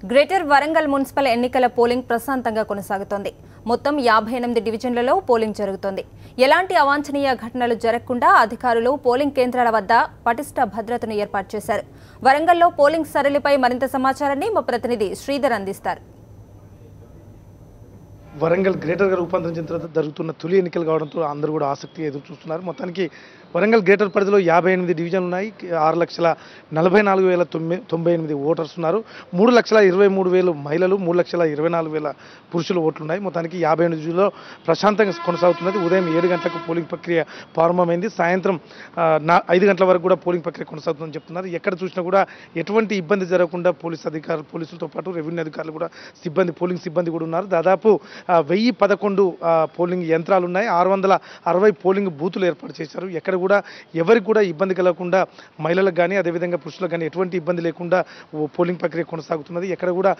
Greater Warangal municipal ఎన్నికల polling ప్రశాంతంగా కొనసాగుతోంది. మొత్తం 58 డివిజన్లలో పోలింగ్ జరుగుతోంది. ఎలాంటి అవాంఛనీయ ఘటనలు జరగకుండా అధికారులు పోలింగ్ కేంద్రాల వద్ద పటిష్ట భద్రతను ఏర్పాటు చేశారు. వరంగల్లో పోలింగ్ సరళిపై మరింత సమాచారాన్ని మా ప్రతినిధి శ్రీధర్ అందిస్తారు. వరంగల్ గ్రేటర్గా రూపాంతరించిన తర్వాత జరుగుతున్న తొలి ఎన్నికలు కావడంతో అందరూ కూడా ఆసక్తిగా ఎదురు చూస్తున్నారు. మొత్తానికి వరంగల్ గ్రేటర్ పరిధిలో 58 డివిజన్లు ఉన్నాయి. 6,44,098 ఓటర్స్ ఉన్నారు. 3,23,000 మహిళలు, 3,24,000 పురుషులు ఓట్లు ఉన్నాయి. మొత్తానికి 58 డివిజన్లో ప్రశాంతంగా కొనసాగుతున్నది. ఉదయం 7 గంటలకు పోలింగ్ ప్రక్రియ ప్రారంభమైంది. సాయంత్రం 5 గంటల వరకు కూడా పోలింగ్ ప్రక్రియ కొనసాగుతుందని చెప్తున్నారు. ఎక్కడ చూసినా కూడా ఎటువంటి ఇబ్బంది జరగకుండా పోలీసులతో పాటు రెవెన్యూ అధికారులు కూడా పోలింగ్ సిబ్బంది కూడా ఉన్నారు. దాదాపు 1011 పోలింగ్ యంత్రాలు ఉన్నాయి. 660 పోలింగ్ బూతులు ఏర్పాటు చేశారు. ఎక్కడ కూడా ఎవరికి కూడా ఇబ్బంది కలగకుండా మహిళలకు కానీ అదేవిధంగా పురుషులకు కానీ ఎటువంటి ఇబ్బంది లేకుండా పోలింగ్ ప్రక్రియ కొనసాగుతున్నది. ఎక్కడ కూడా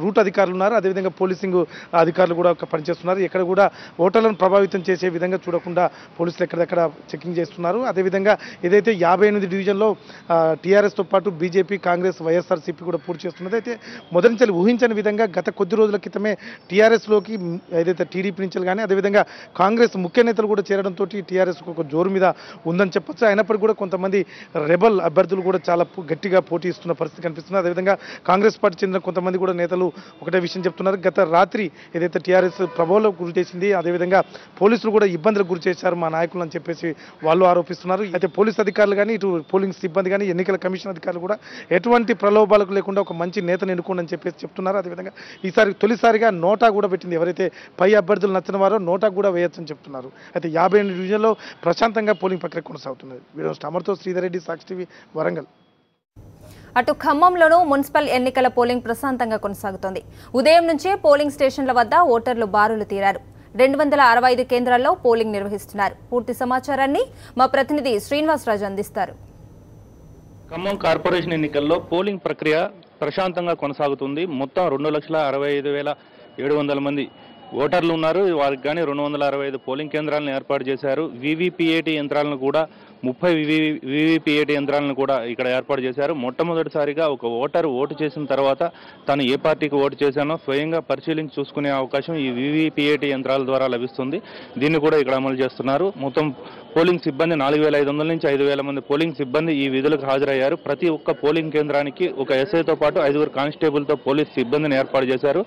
రూట్ అధికారులు ఉన్నారు, అదేవిధంగా పోలీసింగ్ అధికారులు కూడా పనిచేస్తున్నారు. ఎక్కడ కూడా ఓటర్లను ప్రభావితం చేసే విధంగా చూడకుండా పోలీసులు ఎక్కడెక్కడ చెకింగ్ చేస్తున్నారు. అదేవిధంగా ఏదైతే 58 డివిజన్లో టీఆర్ఎస్తో పాటు బీజేపీ, కాంగ్రెస్, వైఎస్ఆర్సీపీ కూడా పూర్తి చేస్తున్నది. అయితే మొదటి నుంచి ఊహించని విధంగా గత కొద్ది రోజుల క్రితమే టీఆర్ఎస్లోకి ఏదైతే టీడీపీ నుంచి కానీ అదేవిధంగా కాంగ్రెస్ ముఖ్య నేతలు కూడా చేరడంతో టీఆర్ఎస్ ఒక జోరు మీద ఉందని చెప్పొచ్చు. అయినప్పటికీ కూడా కొంతమంది రెబల్ అభ్యర్థులు కూడా చాలా గట్టిగా పోటీ ఇస్తున్న పరిస్థితి కనిపిస్తుంది. అదేవిధంగా కాంగ్రెస్ పార్టీ చెందిన కొంతమంది కూడా నేతలు ఒకటే విషయం చెప్తున్నారు. గత రాత్రి ఏదైతే టీఆర్ఎస్ ప్రభావం గురి చేసింది, అదేవిధంగా పోలీసులు కూడా ఇబ్బందులకు గురి చేశారు మా నాయకులు అని చెప్పేసి వాళ్ళు ఆరోపిస్తున్నారు. అయితే పోలీస్ అధికారులు కానీ ఇటు పోలింగ్ సిబ్బంది కానీ ఎన్నికల కమిషన్ అధికారులు కూడా ఎటువంటి ప్రలోభాలకు లేకుండా ఒక మంచి నేతను ఎన్నుకోండి అని చెప్పేసి చెప్తున్నారు. అదేవిధంగా ఈసారి తొలిసారిగా నోటా కూడా పెట్టింది. ఎవరైతే పై అభ్యర్థులు నచ్చిన వారో నోటా కూడా వేయొచ్చని చెప్తున్నారు. అయితే 58 డివిజన్లో ప్రశాంతంగా పోలింగ్ ప్రక్రియ కొనసాగుతున్నది. వీడియో అమర్తో శ్రీధర్ రెడ్డి, సాక్షి టీవీ, వరంగల్. అటు ఖమ్మంలోనూ మున్సిపల్ ఎన్నికల పోలింగ్ ప్రశాంతంగా కొనసాగుతోంది. ఉదయం నుంచే పోలింగ్ స్టేషన్ల వద్ద ఓటర్లు బారులు తీరారు. 265 కేంద్రాల్లో పోలింగ్ నిర్వహిస్తున్నారు. పూర్తి సమాచారాన్ని మా ప్రతినిధి శ్రీనివాసరాజు అందిస్తారు. ఖమ్మం కార్పొరేషన్ ఎన్నికల్లో పోలింగ్ ప్రక్రియ ప్రశాంతంగా కొనసాగుతుంది. మొత్తం 2,65,700 మంది ఓటర్లు ఉన్నారు. వారికి కానీ 265 పోలింగ్ కేంద్రాలను ఏర్పాటు చేశారు. వీవీపీఏటీ యంత్రాలను కూడా 30 వీవీపీఏటీ యంత్రాలను కూడా ఇక్కడ ఏర్పాటు చేశారు. మొట్టమొదటిసారిగా ఒక ఓటరు ఓటు చేసిన తర్వాత తను ఏ పార్టీకి ఓటు చేశానో స్వయంగా పరిశీలించి చూసుకునే అవకాశం ఈ వీవీపీఏటీ యంత్రాల ద్వారా లభిస్తుంది. దీన్ని కూడా ఇక్కడ అమలు చేస్తున్నారు. మొత్తం పోలింగ్ సిబ్బంది 4,500 నుంచి 5,000 మంది పోలింగ్ సిబ్బంది ఈ విధులకు హాజరయ్యారు. ప్రతి ఒక్క పోలింగ్ కేంద్రానికి ఒక ఎస్ఐతో పాటు 5 కానిస్టేబుల్తో పోలీస్ సిబ్బందిని ఏర్పాటు చేశారు.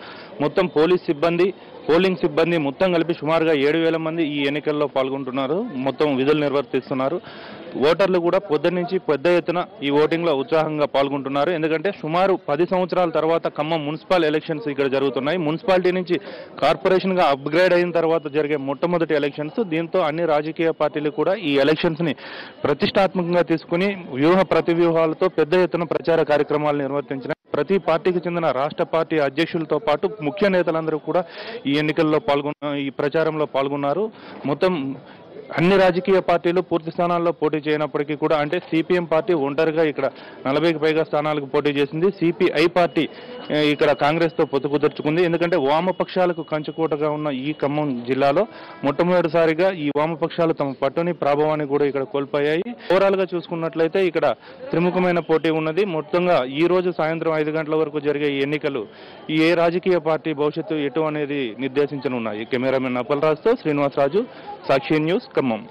మొత్తం పోలింగ్ సిబ్బంది మొత్తం కలిపి సుమారుగా 7,000 మంది ఈ ఎన్నికల్లో పాల్గొంటున్నారు. మొత్తం విధులు నిర్వర్తిస్తున్నారు. ఓటర్లు కూడా పొద్దున్న నుంచి పెద్ద ఎత్తున ఈ ఓటింగ్లో ఉత్సాహంగా పాల్గొంటున్నారు. ఎందుకంటే సుమారు 10 సంవత్సరాల తర్వాత ఖమ్మం మున్సిపల్ ఎలక్షన్స్ ఇక్కడ జరుగుతున్నాయి. మున్సిపాలిటీ నుంచి కార్పొరేషన్గా అప్గ్రేడ్ అయిన తర్వాత జరిగే మొట్టమొదటి ఎలక్షన్స్. దీంతో అన్ని రాజకీయ పార్టీలు కూడా ఈ ఎలక్షన్స్ని ప్రతిష్టాత్మకంగా తీసుకుని ప్రతివ్యూహాలతో పెద్ద ఎత్తున ప్రచార కార్యక్రమాలు నిర్వర్తించిన ప్రతి పార్టీకి చెందిన రాష్ట్ర పార్టీ అధ్యక్షులతో పాటు ముఖ్య నేతలందరూ కూడా ఈ ప్రచారంలో పాల్గొన్నారు. మొత్తం అన్ని రాజకీయ పార్టీలు పూర్తి స్థానాల్లో పోటీ చేయనప్పటికీ కూడా, అంటే సిపిఎం పార్టీ ఒంటరిగా ఇక్కడ 40కి పైగా స్థానాలకు పోటీ చేసింది. సిపిఐ పార్టీ ఇక్కడ కాంగ్రెస్తో పొత్తు కుదుర్చుకుంది. ఎందుకంటే వామపక్షాలకు కంచుకోటగా ఉన్న ఈ ఖమ్మం జిల్లాలో మొట్టమొదటిసారిగా ఈ వామపక్షాలు తమ పట్టుని ప్రభావాన్ని కూడా ఇక్కడ కోల్పోయాయి. ఓవరాల్ గా చూసుకున్నట్లయితే ఇక్కడ త్రిముఖమైన పోటీ ఉన్నది. మొత్తంగా ఈ రోజు సాయంత్రం 5 గంటల వరకు జరిగే ఈ ఎన్నికలు ఏ రాజకీయ పార్టీ భవిష్యత్తు ఎటు అనేది నిర్దేశించనున్నాయి. కెమెరామెన్ అప్పలరాజుతో శ్రీనివాసరాజు, సాక్షి న్యూస్, ఖమ్మం.